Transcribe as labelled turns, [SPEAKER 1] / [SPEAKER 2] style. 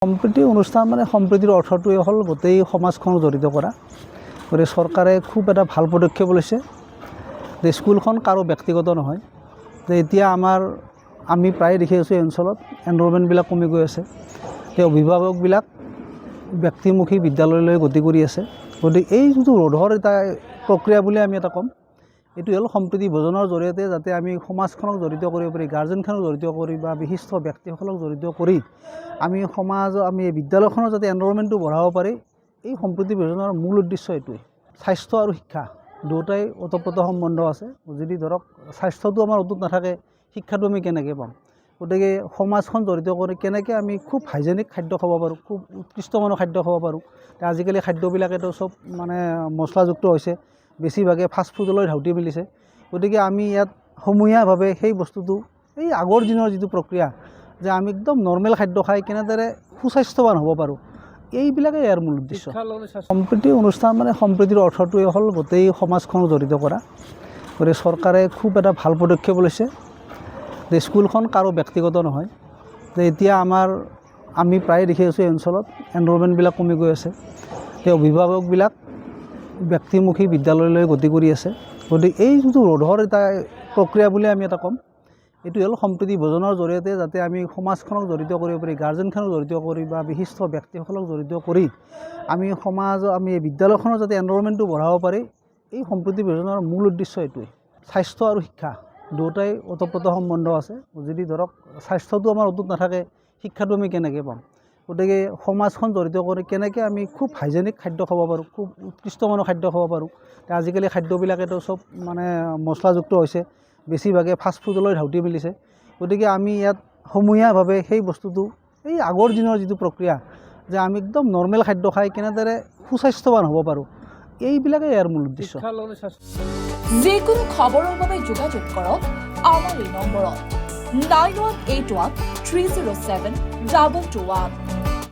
[SPEAKER 1] সম্প্ৰীতি অনুষ্ঠান মানে সম্প্ৰীতিৰ অৰ্থটোৱে হ'ল গোটেই সমাজখনক জড়িত কৰা। গতিকে চৰকাৰে খুব এটা ভাল পদক্ষেপ লৈছে যে স্কুলখন কাৰো ব্যক্তিগত নহয়। যে এতিয়া আমি প্ৰায় দেখি আছোঁ এই অঞ্চলত এনৰলমেণ্টবিলাক কমি গৈ আছে। সেই অভিভাৱকবিলাক ব্যক্তিমুখী বিদ্যালয়লৈ গতি কৰি আছে। গতিকে এই যিটো ৰোধৰ এটা প্ৰক্ৰিয়া বুলি আমি এটা ক'ম, এইটো হ'ল সম্প্ৰীতি ভোজনৰ জৰিয়তে যাতে আমি সমাজখনক জড়িত কৰিব পাৰি, গাৰ্জেনখনক জড়িত কৰি বা বিশিষ্ট ব্যক্তিসকলক জড়িত কৰি আমি বিদ্যালয়খনৰ যাতে এনৰলমেণ্টটো বঢ়াব পাৰি, এই সম্প্ৰীতি ভোজনৰ মূল উদ্দেশ্য এইটোৱে। স্বাস্থ্য আৰু শিক্ষা দুয়োটাই ওতঃপ্ৰোত সম্বন্ধ আছে। যদি ধৰক স্বাস্থ্যটো আমাৰ অটুট নাথাকে, শিক্ষাটো আমি কেনেকৈ পাম? গতিকে সমাজখন জড়িত কৰি কেনেকৈ আমি খুব হাইজেনিক খাদ্য খাব পাৰোঁ, খুব উৎকৃষ্টমানৰ খাদ্য খাব পাৰোঁ। আজিকালি খাদ্যবিলাকেতো চব মানে মছলাযুক্ত হৈছে, বেছিভাগে ফাষ্টফুডলৈ ধাউতি মেলিছে। গতিকে আমি ইয়াত সমূহীয়াভাৱে সেই বস্তুটো এই আগৰ দিনৰ যিটো প্ৰক্ৰিয়া, যে আমি একদম নৰ্মেল খাদ্য খাই কেনেদৰে সুস্বাস্থ্যৱান হ'ব পাৰোঁ, এইবিলাকেই ইয়াৰ মূল উদ্দেশ্য। সম্প্ৰীতি অনুষ্ঠান মানে সম্প্ৰীতিৰ অৰ্থটোৱে হ'ল গোটেই সমাজখনক জড়িত কৰা। গতিকে চৰকাৰে খুব এটা ভাল পদক্ষেপ লৈছে যে স্কুলখন কাৰো ব্যক্তিগত নহয়। যে এতিয়া আমি প্ৰায় দেখি আছোঁ এই অঞ্চলত এনৰলমেণ্টবিলাক কমি গৈ আছে। সেই অভিভাৱকবিলাক ব্যক্তিমুখী বিদ্যালয়লৈ গতি কৰি আছে। গতিকে এই যিটো ৰোধৰ এটা প্ৰক্ৰিয়া বুলি আমি এটা ক'ম, এইটো হ'ল সম্প্ৰীতি ভোজনৰ জৰিয়তে যাতে আমি সমাজখনক জড়িত কৰিব পাৰি, গাৰ্জেনখনক জড়িত কৰি বা বিশিষ্ট ব্যক্তিসকলক জড়িত কৰি আমি বিদ্যালয়খনৰ যাতে এনৰলমেণ্টটো বঢ়াব পাৰি, এই সম্প্ৰীতি ভোজনৰ মূল উদ্দেশ্য এইটোৱে। স্বাস্থ্য আৰু শিক্ষা দুয়োটাই ওতঃপ্ৰোত সম্বন্ধ আছে। যদি ধৰক স্বাস্থ্যটো আমাৰ অটুট নাথাকে, শিক্ষাটো আমি কেনেকৈ পাম? গতিকে সমাজখন জড়িত কৰি কেনেকৈ আমি খুব হাইজেনিক খাদ্য খাব পাৰোঁ, খুব উৎকৃষ্টমানৰ খাদ্য খাব পাৰোঁ। আজিকালি খাদ্যবিলাকেতো চব মানে মছলাযুক্ত হৈছে, বেছিভাগে ফাষ্টফুডলৈ ধাউতি মেলিছে। গতিকে আমি ইয়াত সমূহীয়াভাৱে সেই বস্তুটো এই আগৰ দিনৰ যিটো প্ৰক্ৰিয়া, যে আমি একদম নৰ্মেল খাদ্য খাই কেনেদৰে সুস্বাস্থ্যৱান হ'ব পাৰোঁ, এইবিলাকেই ইয়াৰ মূল উদ্দেশ্য।
[SPEAKER 2] যিকোনো খবৰৰ বাবে যোগাযোগ কৰক আমাৰ এই নম্বৰত 9181 307 221।